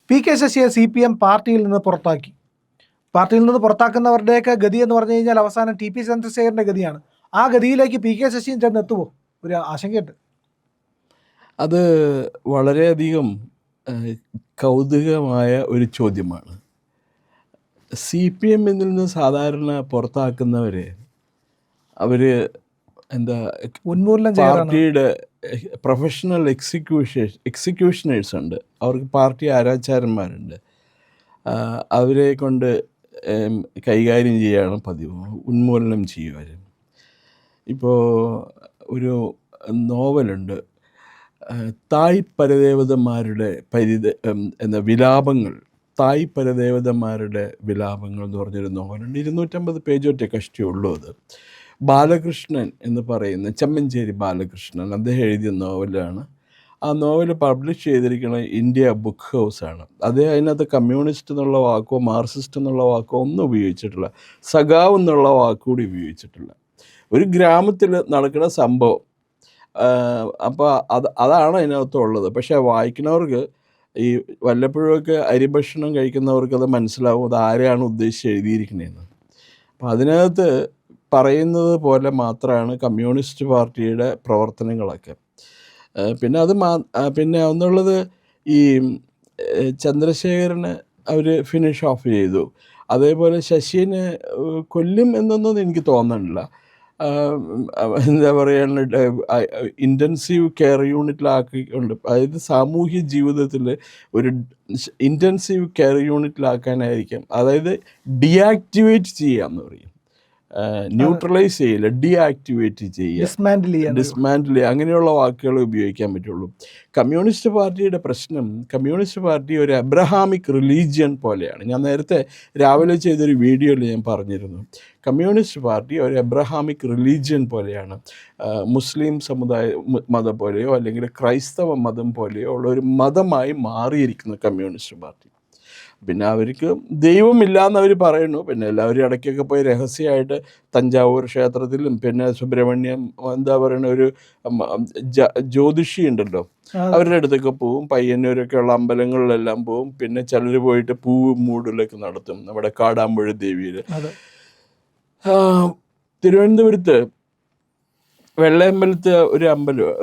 P K ശശിയെ CPM പാർട്ടിയിൽ നിന്ന് പുറത്താക്കി. പാർട്ടിയിൽ നിന്ന് പുറത്താക്കുന്നവരുടെയൊക്കെ ഗതി എന്ന് പറഞ്ഞു കഴിഞ്ഞാൽ അവസാനം TP ചന്ദ്രശേഖരൻ്റെ ഗതിയാണ്. ആ ഗതിയിലേക്ക് പി കെ ശശിയും ചെന്ന് എത്തുമോ? ഒരു ആശങ്കയുണ്ട്. അത് വളരെയധികം കൗതുകമായ ഒരു ചോദ്യമാണ്. CPM നിന്ന് സാധാരണ പുറത്താക്കുന്നവരെ അവർ ഉന്മൂലനം പാർട്ടിയുടെ പ്രൊഫഷണൽ എക്സിക്യൂഷനേഴ്സ് ഉണ്ട്, അവർക്ക് പാർട്ടി ആരാച്ചാരന്മാരുണ്ട്, അവരെ കൊണ്ട് കൈകാര്യം ചെയ്യുകയാണ് പതിവ്, ഉന്മൂലനം ചെയ്യുക. ഇപ്പോൾ ഒരു നോവലുണ്ട്, തായ് പരദേവതന്മാരുടെ വിലാപങ്ങൾ, തായ് പരദേവതന്മാരുടെ വിലാപങ്ങൾ എന്ന് പറഞ്ഞൊരു നോവലുണ്ട്. 250 പേജൊറ്റ കഷ്ടിയുള്ളൂ. അത് ബാലകൃഷ്ണൻ എന്ന് പറയുന്ന ചെമ്മഞ്ചേരി ബാലകൃഷ്ണൻ അദ്ദേഹം എഴുതിയ നോവലാണ്. ആ നോവൽ പബ്ലിഷ് ചെയ്തിരിക്കുന്നത് ഇന്ത്യ ബുക്ക് ഹൗസാണ്. അദ്ദേഹം അതിനകത്ത് കമ്മ്യൂണിസ്റ്റ് എന്നുള്ള വാക്കോ മാർക്സിസ്റ്റ് എന്നുള്ള വാക്കോ ഒന്നും ഉപയോഗിച്ചിട്ടില്ല, സഖാവ് എന്നുള്ള വാക്കുകൂടി ഉപയോഗിച്ചിട്ടില്ല. ഒരു ഗ്രാമത്തിൽ നടക്കുന്ന സംഭവം, അപ്പോൾ അതാണ് അതിനകത്തുള്ളത്. പക്ഷേ വായിക്കുന്നവർക്ക്, ഈ വല്ലപ്പോഴൊക്കെ അരിഭക്ഷണം കഴിക്കുന്നവർക്ക് അത് മനസ്സിലാവും അത് ആരെയാണ് ഉദ്ദേശിച്ച് എഴുതിയിരിക്കുന്നതെന്ന്. അപ്പോൾ അതിനകത്ത് പറയുന്നത് പോലെ മാത്രമാണ് കമ്മ്യൂണിസ്റ്റ് പാർട്ടിയുടെ പ്രവർത്തനങ്ങളൊക്കെ. പിന്നെ ഒന്നുള്ളത്, ഈ ചന്ദ്രശേഖരന് അവർ ഫിനിഷ് ഓഫ് ചെയ്തു. അതേപോലെ ശശിനെ കൊല്ലും എന്നൊന്നും എനിക്ക് തോന്നുന്നില്ല. എന്താ പറയുക, ഇൻറ്റൻസീവ് കെയർ യൂണിറ്റിലാക്കിക്കൊണ്ട്, അതായത് സാമൂഹ്യ ജീവിതത്തിൽ ഒരു ഇൻറ്റൻസീവ് കെയർ യൂണിറ്റിലാക്കാനായിരിക്കും. അതായത് ഡീആക്ടിവേറ്റ് ചെയ്യാമെന്ന് പറയും, ന്യൂട്രലൈസ് ചെയ്യില്ല, ഡീആക്ടിവേറ്റ് ചെയ്യുക, ഡിസ്മാൻഡിൽ ചെയ്യുക, അങ്ങനെയുള്ള വാക്കുകൾ ഉപയോഗിക്കാൻ പറ്റുള്ളൂ. കമ്മ്യൂണിസ്റ്റ് പാർട്ടിയുടെ പ്രശ്നം, കമ്മ്യൂണിസ്റ്റ് പാർട്ടി ഒരു അബ്രഹാമിക് റിലീജിയൻ പോലെയാണ്. ഞാൻ നേരത്തെ രാവിലെ ചെയ്തൊരു വീഡിയോയിൽ ഞാൻ പറഞ്ഞിരുന്നു, കമ്മ്യൂണിസ്റ്റ് പാർട്ടി ഒരു അബ്രഹാമിക് റിലീജിയൻ പോലെയാണ്. മുസ്ലിം മതം പോലെയോ അല്ലെങ്കിൽ ക്രൈസ്തവ മതം പോലെയോ ഉള്ള ഒരു മതമായി മാറിയിരിക്കുന്നു കമ്മ്യൂണിസ്റ്റ് പാർട്ടി. പിന്നെ അവർക്ക് ദൈവമില്ലാന്ന് അവർ പറയുന്നു. പിന്നെ എല്ലാവരും ഇടയ്ക്കൊക്കെ പോയി രഹസ്യമായിട്ട് തഞ്ചാവൂർ ക്ഷേത്രത്തിലും പിന്നെ സുബ്രഹ്മണ്യം എന്താ പറയുന്ന ഒരു ജ്യോതിഷി ഉണ്ടല്ലോ, അവരുടെ അടുത്തൊക്കെ പോവും. പയ്യന്നൂരൊക്കെ ഉള്ള അമ്പലങ്ങളിലെല്ലാം പോവും. പിന്നെ ചിലർ പോയിട്ട് പൂവ് മൂടലൊക്കെ നടത്തും നമ്മുടെ കാടാമ്പുഴ ദേവിയിൽ. തിരുവനന്തപുരത്ത് വെള്ളയമ്പലത്ത് ഒരു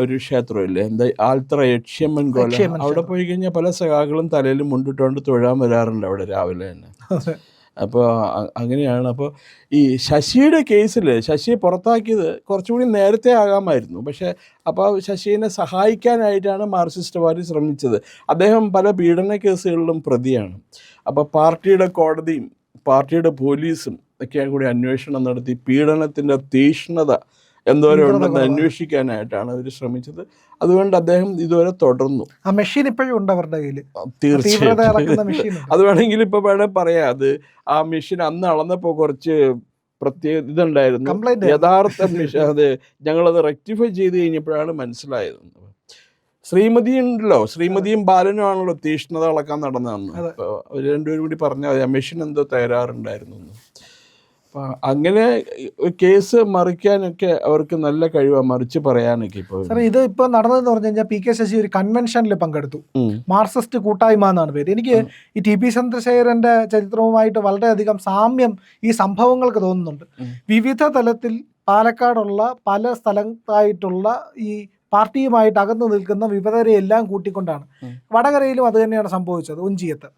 ഒരു ക്ഷേത്രമില്ലേ, ആൽത്തറ യക്ഷ്യമ്മൻ കോലം, അവിടെ പോയി കഴിഞ്ഞാൽ പല സഖാക്കളും തലയിൽ മുണ്ടിട്ടുകൊണ്ട് തൊഴാൻ വരാറുണ്ട് അവിടെ രാവിലെ തന്നെ. അപ്പോൾ അങ്ങനെയാണ്. അപ്പോൾ ഈ ശശിയുടെ കേസിൽ ശശിയെ പുറത്താക്കിയത് കുറച്ചുകൂടി നേരത്തെ ആകാമായിരുന്നു. പക്ഷേ അപ്പോൾ ശശിയെ സഹായിക്കാനായിട്ടാണ് മാർക്സിസ്റ്റ് പാർട്ടി ശ്രമിച്ചത്. അദ്ദേഹം പല പീഡന കേസുകളിലും പ്രതിയാണ്. അപ്പോൾ പാർട്ടിയുടെ കോടതിയും പാർട്ടിയുടെ പോലീസും ഒക്കെ കൂടി അന്വേഷണം നടത്തി പീഡനത്തിൻ്റെ തീക്ഷ്ണത എന്തോരം ഉണ്ടെന്ന് അന്വേഷിക്കാനായിട്ടാണ് അവർ ശ്രമിച്ചത്. അതുകൊണ്ട് അദ്ദേഹം ഇതുവരെ തുടർന്നു. ആ മെഷീൻ ഇപ്പോഴും ഉണ്ട് അവരുടെ കയ്യിൽ, തീർച്ചയായിട്ടും. അത് വേണമെങ്കിൽ ഇപ്പോൾ വേണേൽ പറയാം, അത് ആ മെഷീൻ അന്ന് അളന്നപ്പോൾ കുറച്ച് ഇതുണ്ടായിരുന്നു, യഥാർത്ഥ മെഷീൻ. അത് ഞങ്ങളത് റെക്ടിഫൈ ചെയ്ത് കഴിഞ്ഞപ്പോഴാണ് മനസ്സിലായത്. ശ്രീമതി ഉണ്ടല്ലോ, ശ്രീമതിയും ബാലനും ആണല്ലോ തീക്ഷ്ണത അളക്കാൻ നടന്നതെന്ന്. അപ്പോൾ അവർ രണ്ടുപേരും കൂടി പറഞ്ഞാൽ ആ മെഷീൻ എന്തോ തകരാറുണ്ടായിരുന്നു. അങ്ങനെ കേസ് മറിക്കാനൊക്കെ അവർക്ക് നല്ല കഴിവാണ്, മറിച്ച് പറയാനൊക്കെ. ഇപ്പോൾ സാർ ഇത് ഇപ്പോൾ നടന്നതെന്ന് പറഞ്ഞു കഴിഞ്ഞാൽ പി കെ ശശി ഒരു കൺവെൻഷനിൽ പങ്കെടുത്തു, മാർക്സിസ്റ്റ് കൂട്ടായ്മ എന്നാണ് പേര്. എനിക്ക് ഈ TP ചന്ദ്രശേഖരന്റെ ചരിത്രവുമായിട്ട് വളരെയധികം സാമ്യം ഈ സംഭവങ്ങൾക്ക് തോന്നുന്നുണ്ട്. വിവിധ തലത്തിൽ പാലക്കാടുള്ള പല സ്ഥലത്തായിട്ടുള്ള ഈ പാർട്ടിയുമായിട്ട് അകന്നു നിൽക്കുന്ന വിവിധരെ എല്ലാം കൂട്ടിക്കൊണ്ടാണ്. വടകരയിലും അത് തന്നെയാണ് സംഭവിച്ചത്. ഉഞ്ചിയത്ത്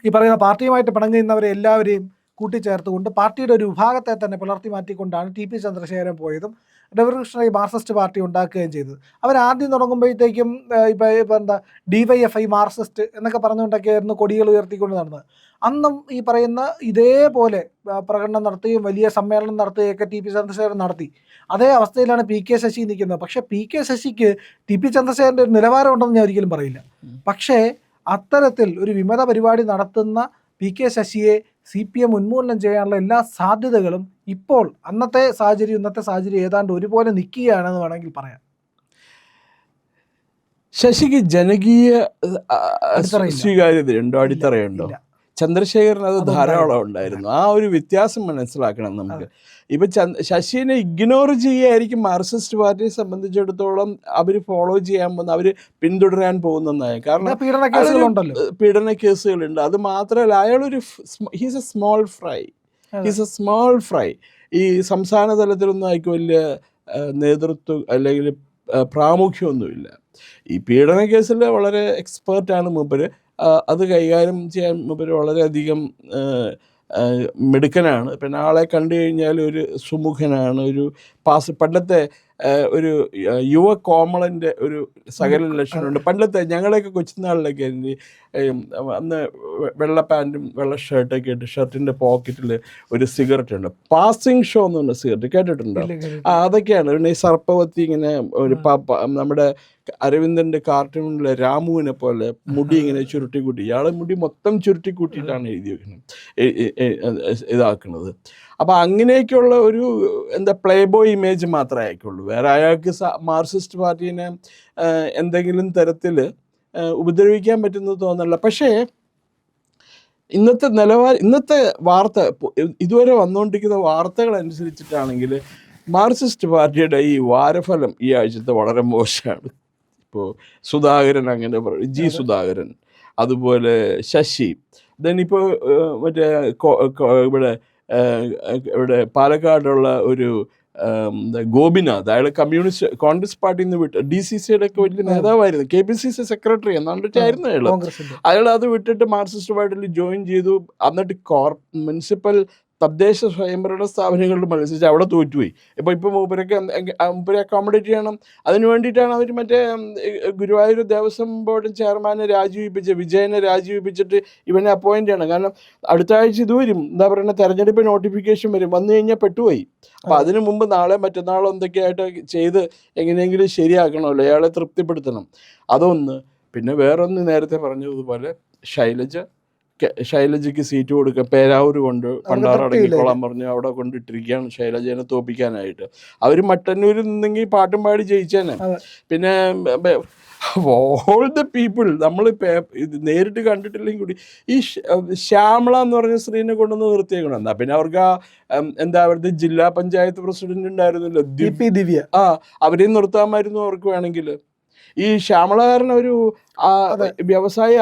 ഈ പറയുന്ന പാർട്ടിയുമായിട്ട് പിണങ്ങുന്നവരെ എല്ലാവരെയും കൂട്ടിച്ചേർത്തുകൊണ്ട് പാർട്ടിയുടെ ഒരു വിഭാഗത്തെ തന്നെ പിളർത്തി മാറ്റിക്കൊണ്ടാണ് TP ചന്ദ്രശേഖരൻ പോയതും റെവല്യൂഷണറി മാർക്സിസ്റ്റ് പാർട്ടി ഉണ്ടാക്കുകയും ചെയ്തത്. അവരാദ്യം തുടങ്ങുമ്പോഴത്തേക്കും ഇപ്പോൾ എന്താ DYFI മാർക്സിസ്റ്റ് എന്നൊക്കെ പറഞ്ഞുകൊണ്ടൊക്കെയായിരുന്നു കൊടികൾ ഉയർത്തിക്കൊണ്ട് നടന്നത്. അന്നും ഈ പറയുന്ന ഇതേപോലെ പ്രകടനം നടത്തുകയും വലിയ സമ്മേളനം നടത്തുകയൊക്കെ TP ചന്ദ്രശേഖരൻ നടത്തി. അതേ അവസ്ഥയിലാണ് പി കെ ശശി നിൽക്കുന്നത്. പക്ഷേ പി കെ ശശിക്ക് TP ചന്ദ്രശേഖരൻ്റെ ഒരു നിലവാരമുണ്ടെന്ന് ഞാൻ ഒരിക്കലും പറയില്ല. പക്ഷേ അത്തരത്തിൽ ഒരു വിമത പരിപാടി നടത്തുന്ന പി കെ ശശിയെ CPM ഉന്മൂലനം ചെയ്യാനുള്ള എല്ലാ സാധ്യതകളും ഇപ്പോൾ അന്നത്തെ സാഹചര്യം ഇന്നത്തെ സാഹചര്യം ഏതാണ്ട് ഒരുപോലെ നിൽക്കുകയാണെന്ന് വേണമെങ്കിൽ പറയാം. ശശിക്ക് ജനകീയ സ്വീകാര്യതയുണ്ടോ, അടിത്തറയുണ്ടോ? ചന്ദ്രശേഖരൻ അത് ധാരാളം ഉണ്ടായിരുന്നു. ആ ഒരു വ്യത്യാസം മനസ്സിലാക്കണം നമുക്ക്. ഇപ്പം ശശിനെ ഇഗ്നോർ ചെയ്യുകയായിരിക്കും മാർക്സിസ്റ്റ് പാർട്ടിയെ സംബന്ധിച്ചിടത്തോളം അവർ ഫോളോ ചെയ്യാൻ പോകുന്ന, അവർ പിന്തുടരാൻ പോകുന്ന നയം. കാരണം പീഡന കേസുകളുണ്ട്. അത് മാത്രമല്ല, അയാളൊരു ഹീസ് എ സ്മോൾ ഫ്രൈ. ഈ സംസ്ഥാന തലത്തിലൊന്നും അയാൾക്ക് വലിയ നേതൃത്വം അല്ലെങ്കിൽ പ്രാമുഖ്യമൊന്നുമില്ല. ഈ പീഡന കേസിൽ വളരെ എക്സ്പേർട്ടാണ് മൂപ്പര്. അത് കൈകാര്യം ചെയ്യാൻ മൂപ്പര് വളരെയധികം മിടുക്കനാണ്. പിന്നെ ആളെ കണ്ടു കഴിഞ്ഞാൽ ഒരു സുമുഖനാണ്, ഒരു പണ്ടത്തെ ഒരു യുവ കോമളൻ്റെ ഒരു സകല ലക്ഷണമുണ്ട്. പണ്ടത്തെ ഞങ്ങളെയൊക്കെ കൊച്ചുനാളിലൊക്കെ അന്ന് വെള്ള പാൻറ്റും വെള്ള ഷർട്ടൊക്കെ ഇട്ട് ഷർട്ടിൻ്റെ പോക്കറ്റിൽ ഒരു സിഗരറ്റ് ഉണ്ട്, പാസിംഗ് ഷോ എന്ന് പറഞ്ഞ സിഗരറ്റ് കേട്ടിട്ടുണ്ടോ? അതൊക്കെയാണ്. പിന്നെ ഈ സർപ്പവത്തി ഇങ്ങനെ ഒരു നമ്മുടെ അരവിന്ദൻ്റെ കാർട്ടൂണിലെ രാമുവിനെ പോലെ മുടി ഇങ്ങനെ ചുരുട്ടിക്കൂട്ടി, ഇയാളെ മുടി മൊത്തം ചുരുട്ടിക്കൂട്ടിയിട്ടാണ് എഴുതി വെക്കുന്നത്, ഇതാക്കുന്നത്. അപ്പോൾ അങ്ങനെയൊക്കെയുള്ള ഒരു പ്ലേ ബോയ് ഇമേജ് മാത്രമേ അയക്കുള്ളൂ. വേറെ അയാൾക്ക് മാർക്സിസ്റ്റ് പാർട്ടീനെ എന്തെങ്കിലും തരത്തിൽ ഉപദ്രവിക്കാൻ പറ്റുന്നത് തോന്നല്ല. പക്ഷേ ഇന്നത്തെ വാർത്ത, ഇതുവരെ വന്നുകൊണ്ടിരിക്കുന്ന വാർത്തകൾ അനുസരിച്ചിട്ടാണെങ്കിൽ മാർക്സിസ്റ്റ് പാർട്ടിയുടെ ഈ വാരഫലം ഈ ആഴ്ചത്തെ വളരെ മോശമാണ്. ഇപ്പോൾ സുധാകരൻ അങ്ങനെ പറയും, ജി സുധാകരൻ, അതുപോലെ ശശി, ഇപ്പോൾ മറ്റേ ഇവിടെ പാലക്കാടുള്ള ഒരു ഗോപിനാഥ്, അയാൾ കോൺഗ്രസ് പാർട്ടിയിൽ നിന്ന് വിട്ട് DCCയുടെ ഒക്കെ വലിയ നേതാവായിരുന്നു, KPCC സെക്രട്ടറി എന്നാണ്ടായിരുന്നു അയാൾ അത് വിട്ടിട്ട് മാർക്സിസ്റ്റ് പാർട്ടിയിൽ ജോയിൻ ചെയ്തു. എന്നിട്ട് മുനിസിപ്പൽ തദ്ദേശ സ്വയംഭരണ സ്ഥാപനങ്ങളിൽ മത്സരിച്ച് അവിടെ തോറ്റുപോയി. ഇപ്പോൾ മൂപ്പരെ അക്കോമഡേറ്റ് ചെയ്യണം, അതിന് വേണ്ടിയിട്ടാണ് അവർ മറ്റേ ഗുരുവായൂർ ദേവസ്വം ബോർഡ് ചെയർമാനെ വിജയനെ രാജിവെപ്പിച്ചിട്ട് ഇവനെ അപ്പോയിൻ്റ് ചെയ്യണം. കാരണം അടുത്ത ആഴ്ച ഇത് വരും, തെരഞ്ഞെടുപ്പ് നോട്ടിഫിക്കേഷൻ വരും, വന്നു കഴിഞ്ഞാൽ പെട്ടുപോയി. അപ്പോൾ അതിനു മുമ്പ് നാളെ മറ്റന്നാളോ എന്തൊക്കെയായിട്ട് ചെയ്ത് എങ്ങനെയെങ്കിലും ശരിയാക്കണമല്ലോ, അയാളെ തൃപ്തിപ്പെടുത്തണം. അതൊന്ന്. പിന്നെ വേറൊന്ന്, നേരത്തെ പറഞ്ഞതുപോലെ ശൈലജയ്ക്ക് സീറ്റ് കൊടുക്കുക, പേരാവൂർ കൊണ്ട് പണ്ടാറടങ്ങിക്കൊള്ളാൻ പറഞ്ഞു അവിടെ കൊണ്ടിട്ടിരിക്കുകയാണ് ശൈലജനെ തോപ്പിക്കാനായിട്ട്. അവർ മട്ടന്നൂരിൽ നിന്നെങ്കിൽ പാട്ടും പാടി ജയിച്ചേനെ. പിന്നെ ഓൾ ദ പീപ്പിൾ നമ്മൾ ഇത് നേരിട്ട് കണ്ടിട്ടില്ലെങ്കിൽ കൂടി ഈ ശ്യാമള എന്ന് പറഞ്ഞ സ്ത്രീനെ കൊണ്ടുവന്ന് നിർത്തിയേക്കണം. എന്നാ പിന്നെ അവർക്ക് അവരുടെ ജില്ലാ പഞ്ചായത്ത് പ്രസിഡന്റ് ഉണ്ടായിരുന്നല്ലോ, ദിവ്യ, അവരെയും നിർത്താമായിരുന്നു അവർക്ക് വേണമെങ്കിൽ. ഈ ശ്യാമളകാരൻ ഒരു വ്യവസായ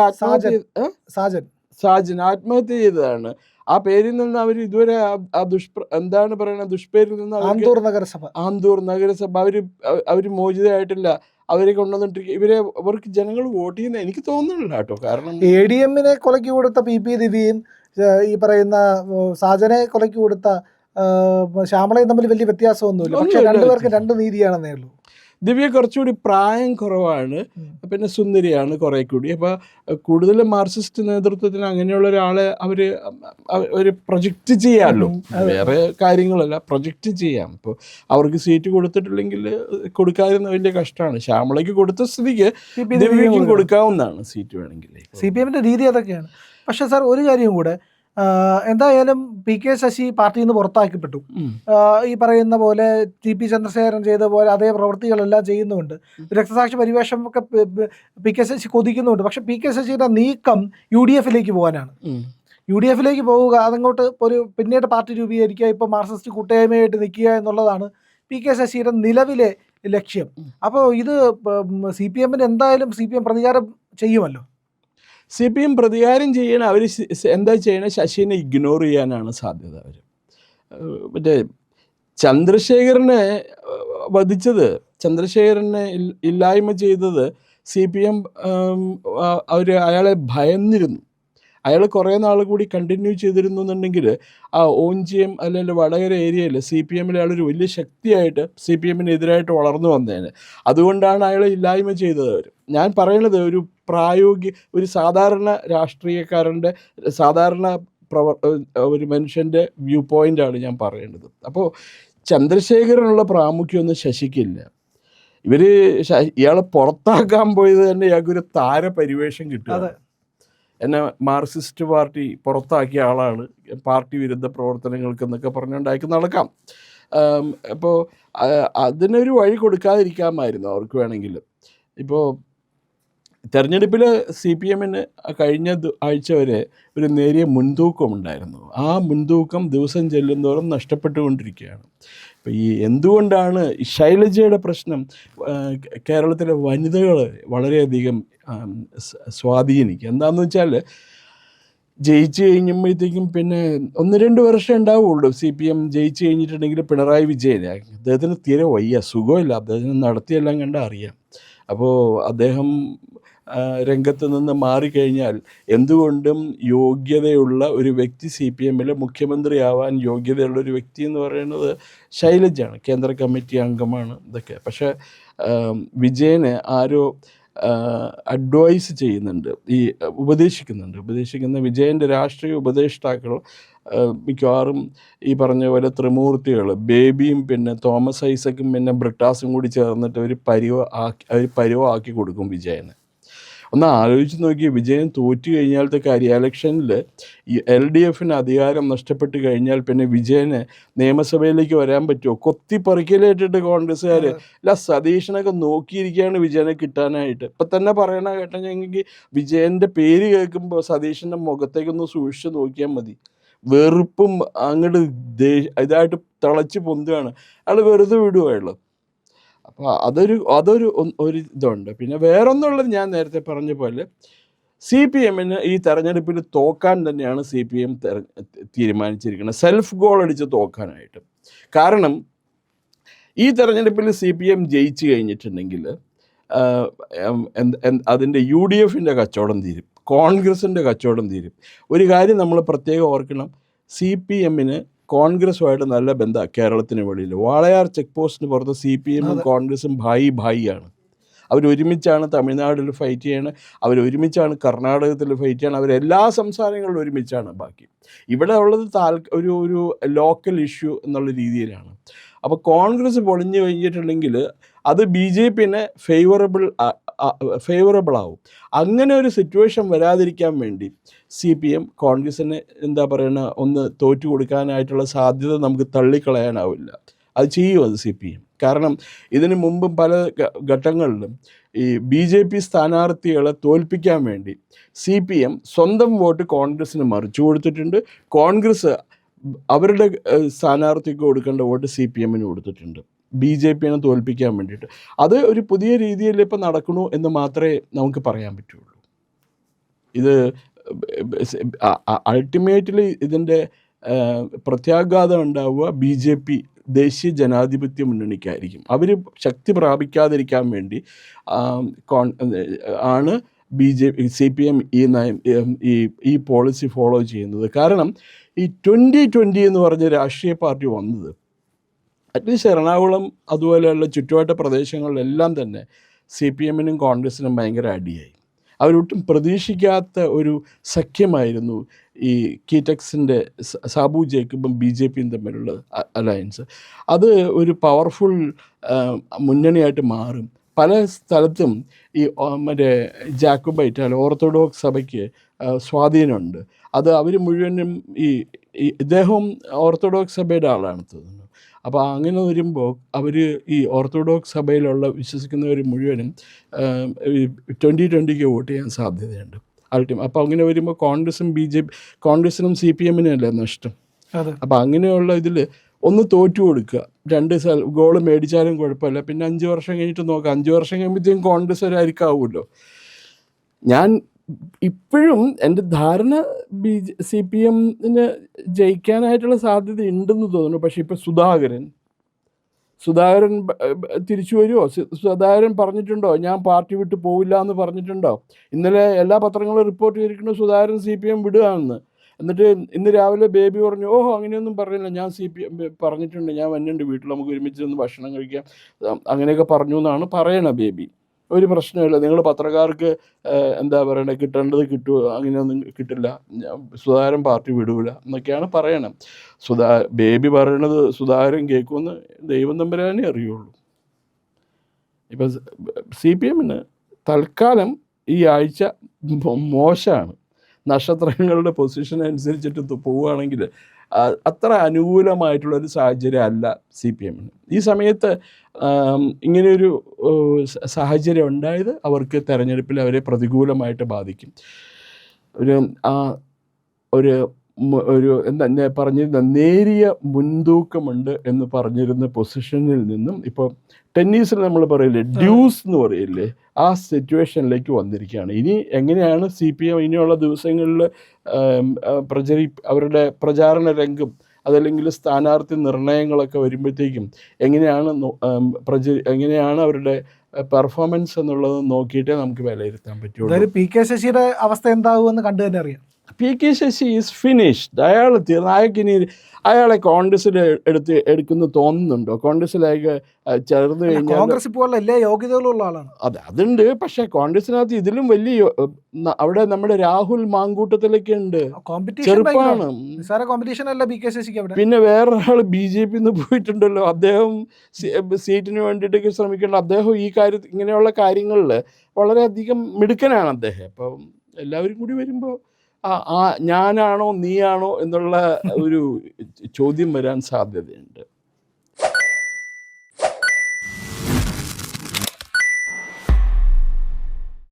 സാജൻ ആത്മഹത്യ ചെയ്തതാണ്. ആ പേരിൽ നിന്ന് അവർ ഇതുവരെ ദുഷ്പേരിൽ നിന്ന് ആന്തൂർ നഗരസഭ അവർ മോചിതയായിട്ടില്ല. അവരെ കൊണ്ടുവന്നിട്ട് അവർക്ക് ജനങ്ങൾ വോട്ട് ചെയ്യുന്ന എനിക്ക് തോന്നുന്നില്ല കേട്ടോ. കാരണം ADMനെ കൊലയ്ക്ക് കൊടുത്ത PP ദിവ്യയും ഈ പറയുന്ന സാജനെ കൊലയ്ക്ക് കൊടുത്ത ശ്യാമളയും തമ്മിൽ വലിയ വ്യത്യാസമൊന്നുമില്ല. പക്ഷെ രണ്ടുപേർക്ക് രണ്ട് നീതിയാണെന്നേ ഉള്ളൂ. ദിവ്യ കുറച്ചുകൂടി പ്രായം കുറവാണ്, പിന്നെ സുന്ദരിയാണ് കുറെ കൂടി. അപ്പോൾ കൂടുതലും മാർക്സിസ്റ്റ് നേതൃത്വത്തിന് അങ്ങനെയുള്ള ഒരാളെ അവർ പ്രൊജക്റ്റ് ചെയ്യാമല്ലോ, വേറെ കാര്യങ്ങളല്ല, പ്രൊജക്റ്റ് ചെയ്യാം. ഇപ്പോൾ അവർക്ക് സീറ്റ് കൊടുത്തിട്ടില്ലെങ്കിൽ കൊടുക്കാതിരുന്ന വലിയ കഷ്ടമാണ്. ശ്യാമളയ്ക്ക് കൊടുത്ത സ്ഥിതിക്ക് ദിവ്യയ്ക്കും കൊടുക്കാവുന്നതാണ് സീറ്റ് വേണമെങ്കിൽ. CPMന്റെ രീതി അതൊക്കെയാണ്. പക്ഷെ സാർ ഒരു കാര്യം കൂടെ, എന്തായാലും PK ശശി പാർട്ടിയിൽ നിന്ന് പുറത്താക്കപ്പെട്ടു. ഈ പറയുന്ന പോലെ TP ചന്ദ്രശേഖരൻ ചെയ്ത പോലെ അതേ പ്രവൃത്തികളെല്ലാം ചെയ്യുന്നുണ്ട്. രക്തസാക്ഷി പരിവേഷം ഒക്കെ PK ശശി കൊതിക്കുന്നുണ്ട്. പക്ഷെ PK ശശിയുടെ നീക്കം UDFിലേക്ക് പോകാനാണ്. UDFിലേക്ക് പോവുക, അതങ്ങോട്ട് പിന്നീട് പാർട്ടി രൂപീകരിക്കുക, ഇപ്പോൾ മാർക്സിസ്റ്റ് കൂട്ടായ്മയായിട്ട് നിൽക്കുക എന്നുള്ളതാണ് PK ശശിയുടെ നിലവിലെ ലക്ഷ്യം. അപ്പോൾ ഇത് CPMന് എന്തായാലും CPM പ്രതികാരം ചെയ്യുമല്ലോ. CPM പ്രതികാരം ചെയ്യണം. അവർ എന്താ ചെയ്യണത്? ശശിനെ ഇഗ്നോർ ചെയ്യാനാണ് സാധ്യത. അവർ മറ്റേ ചന്ദ്രശേഖരനെ വധിച്ചത്, ചന്ദ്രശേഖരനെ ഇല്ലായ്മ ചെയ്തത് CPM അയാളെ ഭയന്നിരുന്നു. അയാൾ കുറേ നാൾ കൂടി കണ്ടിന്യൂ ചെയ്തിരുന്നു എന്നുണ്ടെങ്കിൽ ആ ഓഞ്ചിയം അല്ലെങ്കിൽ വടകര ഏരിയയിൽ CPMൽ അയാളൊരു വലിയ ശക്തിയായിട്ട് CPMനെതിരായിട്ട് വളർന്നു വന്നേനെ. അതുകൊണ്ടാണ് അയാളെ ഇല്ലായ്മ ചെയ്തത് അവർ. ഞാൻ പറയണത് ഒരു സാധാരണ രാഷ്ട്രീയക്കാരൻ്റെ സാധാരണ ഒരു മനുഷ്യൻ്റെ വ്യൂ പോയിൻ്റാണ് ഞാൻ പറയേണ്ടത്. അപ്പോൾ ചന്ദ്രശേഖരനുള്ള പ്രാമുഖ്യമൊന്നും ശശിക്കില്ല. ഇയാളെ പുറത്താക്കാൻ പോയത് തന്നെ ഇയാൾക്കൊരു താരപരിവേഷം കിട്ടുക. എന്നെ മാർക്സിസ്റ്റ് പാർട്ടി പുറത്താക്കിയ ആളാണ്, പാർട്ടി വിരുദ്ധ പ്രവർത്തനങ്ങൾക്ക് എന്നൊക്കെ പറഞ്ഞുകൊണ്ടാക്കി നടക്കാം. അപ്പോൾ അതിനൊരു വഴി കൊടുക്കാതിരിക്കാമായിരുന്നു അവർക്ക് വേണമെങ്കിൽ. ഇപ്പോൾ തെരഞ്ഞെടുപ്പിൽ CPM കഴിഞ്ഞ ആഴ്ച വരെ ഒരു നേരിയ മുൻതൂക്കമുണ്ടായിരുന്നു. ആ മുൻതൂക്കം ദിവസം ചെല്ലുന്തോറും നഷ്ടപ്പെട്ടുകൊണ്ടിരിക്കുകയാണ്. ഇപ്പോൾ ഈ എന്തുകൊണ്ടാണ് ഈ ശൈലജയുടെ പ്രശ്നം കേരളത്തിലെ വനിതകൾ വളരെയധികം സ്വാധീനിക്കുക? എന്താണെന്ന് വെച്ചാൽ ജയിച്ചു കഴിഞ്ഞപ്പോഴത്തേക്കും പിന്നെ 1-2 വർഷം ഉണ്ടാവുള്ളൂ. CPM ജയിച്ചു കഴിഞ്ഞിട്ടുണ്ടെങ്കിൽ പിണറായി വിജയൻ അദ്ദേഹത്തിന് തീരെ വയ്യ, സുഖമില്ല, അദ്ദേഹത്തിന് നടത്തിയെല്ലാം കണ്ടാൽ അറിയാം. അപ്പോൾ അദ്ദേഹം രംഗത്ത് നിന്ന് മാറിക്കഴിഞ്ഞാൽ എന്തുകൊണ്ടും യോഗ്യതയുള്ള ഒരു വ്യക്തി CPMൽ മുഖ്യമന്ത്രിയാവാൻ യോഗ്യതയുള്ള ഒരു വ്യക്തി എന്ന് പറയുന്നത് ശൈലജയാണ്. കേന്ദ്ര കമ്മിറ്റി അംഗമാണ് ഇതൊക്കെ. പക്ഷേ വിജയന് ആരോ അഡ്വൈസ് ചെയ്യുന്നുണ്ട്, ഉപദേശിക്കുന്ന വിജയൻ്റെ രാഷ്ട്രീയ ഉപദേഷ്ടാക്കൾ മിക്കവാറും ഈ പറഞ്ഞ പോലെ ത്രിമൂർത്തികൾ, ബേബിയും പിന്നെ തോമസ് ഐസക്കും പിന്നെ ബ്രിട്ടാസും കൂടി ചേർന്നിട്ട് ഒരു പരുവമാക്കി കൊടുക്കും വിജയന്. ഒന്ന് ആലോചിച്ച് നോക്കി, വിജയൻ തോറ്റു കഴിഞ്ഞാലത്തെ കാര്യം, ഇലക്ഷനിൽ ഈ LDFന് അധികാരം നഷ്ടപ്പെട്ട് കഴിഞ്ഞാൽ പിന്നെ വിജയന് നിയമസഭയിലേക്ക് വരാൻ പറ്റുമോ? കൊത്തിപ്പറിക്കലേറ്റിട്ട് കോൺഗ്രസ്സുകാർ അല്ല, സതീശനൊക്കെ നോക്കിയിരിക്കുകയാണ് വിജയനെ കിട്ടാനായിട്ട്. ഇപ്പം തന്നെ പറയണ കേട്ടെങ്കിൽ വിജയൻ്റെ പേര് കേൾക്കുമ്പോൾ സതീശൻ്റെ മുഖത്തേക്കൊന്ന് സൂക്ഷിച്ച് നോക്കിയാൽ മതി. വെറുപ്പും അങ്ങോട്ട് ഇതായിട്ട് തിളച്ച് പൊന്തുകയാണ്. അയാൾ വെറുതെ വിടുകയുള്ളൂ. അപ്പോൾ അതൊരു ഇതുണ്ട്. പിന്നെ വേറൊന്നുള്ളത്, ഞാൻ നേരത്തെ പറഞ്ഞ പോലെ CPMന് ഈ തെരഞ്ഞെടുപ്പിൽ തോക്കാൻ തന്നെയാണ് CPM തീരുമാനിച്ചിരിക്കുന്നത്, സെൽഫ് ഗോൾ അടിച്ച് തോക്കാനായിട്ട്. കാരണം ഈ തെരഞ്ഞെടുപ്പിൽ CPM ജയിച്ചു കഴിഞ്ഞിട്ടുണ്ടെങ്കിൽ അതിൻ്റെ UDFൻ്റെ കച്ചവടം തീരും, കോൺഗ്രസിൻ്റെ കച്ചവടം തീരും. ഒരു കാര്യം നമ്മൾ പ്രത്യേകം ഓർക്കണം, CPMന് കോൺഗ്രസുമായിട്ട് നല്ല ബന്ധമാണ് കേരളത്തിന് വെളിയിൽ. വാളയാർ ചെക്ക് പോസ്റ്റിന് പുറത്ത് CPMും കോൺഗ്രസും ഭായിയാണ്. അവരൊരുമിച്ചാണ് തമിഴ്നാട്ടിൽ ഫൈറ്റ് ചെയ്യണം, അവരൊരുമിച്ചാണ് കർണാടകത്തിൽ ഫൈറ്റ് ചെയ്യണം, അവരെല്ലാ സംസ്ഥാനങ്ങളിലും ഒരുമിച്ചാണ്. ബാക്കി ഇവിടെ ഉള്ളത് ഒരു ലോക്കൽ ഇഷ്യൂ എന്നുള്ള രീതിയിലാണ്. അപ്പോൾ കോൺഗ്രസ് പൊളിഞ്ഞു കഴിഞ്ഞിട്ടുണ്ടെങ്കിൽ അത് BJPനെ ഫേവറബിൾ ആവും. അങ്ങനെ ഒരു സിറ്റുവേഷൻ വരാതിരിക്കാൻ വേണ്ടി CPM കോൺഗ്രസിന് എന്താ പറയുക, ഒന്ന് തോറ്റു കൊടുക്കാനായിട്ടുള്ള സാധ്യത നമുക്ക് തള്ളിക്കളയാനാവില്ല. അത് ചെയ്യും അത് CPM. കാരണം ഇതിനു മുമ്പും പല ഘട്ടങ്ങളിലും ഈ BJP സ്ഥാനാർത്ഥികളെ തോൽപ്പിക്കാൻ വേണ്ടി CPM സ്വന്തം വോട്ട് കോൺഗ്രസ്സിന് മറിച്ചു കൊടുത്തിട്ടുണ്ട്. കോൺഗ്രസ് അവരുടെ സ്ഥാനാർത്ഥിക്ക് കൊടുക്കേണ്ട വോട്ട് CPMന് കൊടുത്തിട്ടുണ്ട്, BJPനെ തോൽപ്പിക്കാൻ വേണ്ടിയിട്ട്. അത് ഒരു പുതിയ രീതിയിൽ ഇപ്പോൾ നടക്കണു എന്ന് മാത്രമേ നമുക്ക് പറയാൻ പറ്റുള്ളൂ. ഇത് അൾട്ടിമേറ്റ്ലി ഇതിൻ്റെ പ്രത്യാഘാതം ഉണ്ടാവുക BJP ദേശീയ ജനാധിപത്യ മുന്നണിക്കായിരിക്കും. അവർ ശക്തി പ്രാപിക്കാതിരിക്കാൻ വേണ്ടി ആണ് CPM ഈ പോളിസി ഫോളോ ചെയ്യുന്നത്. കാരണം ഈ 2020 എന്ന് പറഞ്ഞ രാഷ്ട്രീയ പാർട്ടി വന്നത് അറ്റ്ലീസ്റ്റ് എറണാകുളം അതുപോലെയുള്ള ചുറ്റുവട്ട പ്രദേശങ്ങളിലെല്ലാം തന്നെ CPMനും കോൺഗ്രസിനും ഭയങ്കര അടിയായി. അവരൊട്ടും പ്രതീക്ഷിക്കാത്ത ഒരു സഖ്യമായിരുന്നു ഈ കീറ്റക്സിൻ്റെ സാബു ജേക്കബും BJPയും തമ്മിലുള്ള അലയൻസ്. അത് ഒരു പവർഫുൾ മുന്നണിയായിട്ട് മാറും. പല സ്ഥലത്തും ഈ മറ്റേ ജാക്കോബൈറ്റ് അല്ല ഓർത്തഡോക്സ് സഭയ്ക്ക് സ്വാധീനമുണ്ട്. അത് അവർ മുഴുവനും ഇദ്ദേഹം ഓർത്തഡോക്സ് സഭയുടെ ആളാണ് തോന്നുന്നു. അപ്പോൾ അങ്ങനെ വരുമ്പോൾ അവർ ഈ ഓർത്തഡോക്സ് സഭയിലുള്ള വിശ്വസിക്കുന്നവർ മുഴുവനും 2020 വോട്ട് ചെയ്യാൻ സാധ്യതയുണ്ട് അപ്പോൾ അങ്ങനെ വരുമ്പോൾ കോൺഗ്രസിനും CPMനും അല്ലേ നഷ്ടം. അപ്പോൾ അങ്ങനെയുള്ള ഇതിൽ ഒന്ന് തോറ്റു കൊടുക്കുക, 2 ഗോൾ മേടിച്ചാലും കുഴപ്പമില്ല. പിന്നെ 5 വർഷം കഴിഞ്ഞിട്ട് നോക്കാം. 5 വർഷം കഴിയുമ്പോഴത്തേക്കും കോൺഗ്രസ് ഒരായിരിക്കാവുമല്ലോ. ഞാൻ ഇപ്പോഴും എൻ്റെ ധാരണ CPMന് ജയിക്കാനായിട്ടുള്ള സാധ്യത ഉണ്ടെന്ന് തോന്നുന്നു. പക്ഷേ ഇപ്പോൾ സുധാകരൻ തിരിച്ചു വരുമോ? സുധാകരൻ പറഞ്ഞിട്ടുണ്ടോ ഞാൻ പാർട്ടി വിട്ട് പോവില്ല എന്ന് പറഞ്ഞിട്ടുണ്ടോ? ഇന്നലെ എല്ലാ പത്രങ്ങളും റിപ്പോർട്ട് ചെയ്തിരിക്കുന്നു സുധാകരൻ CPM വിടുകയാണെന്ന്. എന്നിട്ട് ഇന്ന് രാവിലെ ബേബി പറഞ്ഞു ഓഹോ അങ്ങനെയൊന്നും പറഞ്ഞില്ല, ഞാൻ CPM പറഞ്ഞിട്ടുണ്ട്, ഞാൻ വന്നിട്ടുണ്ട് വീട്ടിൽ, നമുക്ക് ഒരുമിച്ച് നിന്ന് ഭക്ഷണം കഴിക്കാം, അങ്ങനെയൊക്കെ പറഞ്ഞു എന്നാണ് പറയണ ബേബി. ഒരു പ്രശ്നമില്ല, നിങ്ങൾ പത്രക്കാർക്ക് എന്താ പറയണത്, കിട്ടേണ്ടത് കിട്ടുമോ, അങ്ങനെയൊന്നും കിട്ടില്ല, സുധാകരൻ പാർട്ടി വിടൂല എന്നൊക്കെയാണ് പറയണം. ബേബി പറയണത് സുധാകരൻ കേൾക്കുമെന്ന് ദൈവം തമ്പുരാനേ അറിയുള്ളൂ. ഇപ്പം CPMന് തൽക്കാലം ഈ ആഴ്ച മോശമാണ്. നക്ഷത്രങ്ങളുടെ പൊസിഷൻ അനുസരിച്ചിട്ട് പോവുകയാണെങ്കിൽ അത്ര അനുകൂലമായിട്ടുള്ളൊരു സാഹചര്യം അല്ല CPM-ന്. ഈ സമയത്ത് ഇങ്ങനെയൊരു സാഹചര്യം ഉണ്ടായത് അവർക്ക് തെരഞ്ഞെടുപ്പിൽ അവരെ പ്രതികൂലമായിട്ട് ബാധിക്കും. ഒരു എന്താ പറഞ്ഞിരുന്ന നേരിയ മുൻതൂക്കമുണ്ട് എന്ന് പറഞ്ഞിരുന്ന പൊസിഷനിൽ നിന്നും ഇപ്പോൾ ടെന്നീസിൽ നമ്മൾ പറയില്ലേ ഡ്യൂസ് എന്ന് പറയില്ലേ, ആ സിറ്റുവേഷനിലേക്ക് വന്നിരിക്കുകയാണ്. ഇനി എങ്ങനെയാണ് CPM ഇനിയുള്ള ദിവസങ്ങളിൽ അവരുടെ പ്രചാരണ രംഗം അതല്ലെങ്കിൽ സ്ഥാനാർത്ഥി നിർണയങ്ങളൊക്കെ വരുമ്പോഴത്തേക്കും എങ്ങനെയാണ് അവരുടെ പെർഫോമൻസ് എന്നുള്ളത് നോക്കിയിട്ടേ നമുക്ക് വിലയിരുത്താൻ പറ്റുള്ളൂ. PK ശശിയുടെ അവസ്ഥ എന്താകുമെന്ന് കണ്ടു തന്നെ അറിയാം. PK Sashi is finished. അയാളെ കോൺഗ്രസ്സിൽ എടുക്കുന്നു തോന്നുന്നുണ്ടോ? കോൺഗ്രസ്സിലേക്ക് ചേർന്ന് കഴിഞ്ഞാൽ കോൺഗ്രസ് പോലുള്ള എല്ലാ യോഗ്യതകളുള്ള ആളാണ്. അതുണ്ട്. പക്ഷേ കോൺഗ്രസിനകത്ത് ഇതിലും വലിയ അവിടെ നമ്മുടെ രാഹുൽ മാങ്കൂട്ടത്തിലൊക്കെ ഉണ്ട്, ചെറുപ്പമാണ്. കോമ്പറ്റീഷൻ അല്ല PK ശശിക്ക് അവിടെ. പിന്നെ വേറൊരാൾ BJP പോയിട്ടുണ്ടല്ലോ, അദ്ദേഹം സീറ്റിന് വേണ്ടിയിട്ടൊക്കെ ശ്രമിക്കേണ്ട. അദ്ദേഹം ഈ കാര്യത്തിൽ ഇങ്ങനെയുള്ള കാര്യങ്ങളിൽ വളരെയധികം മിടുക്കനാണ് അദ്ദേഹം. അപ്പം എല്ലാവരും കൂടി വരുമ്പോൾ ഞാനാണോ നീയാണോ എന്നുള്ള ഒരു ചോദ്യം വരാൻ സാധ്യതയുണ്ട്.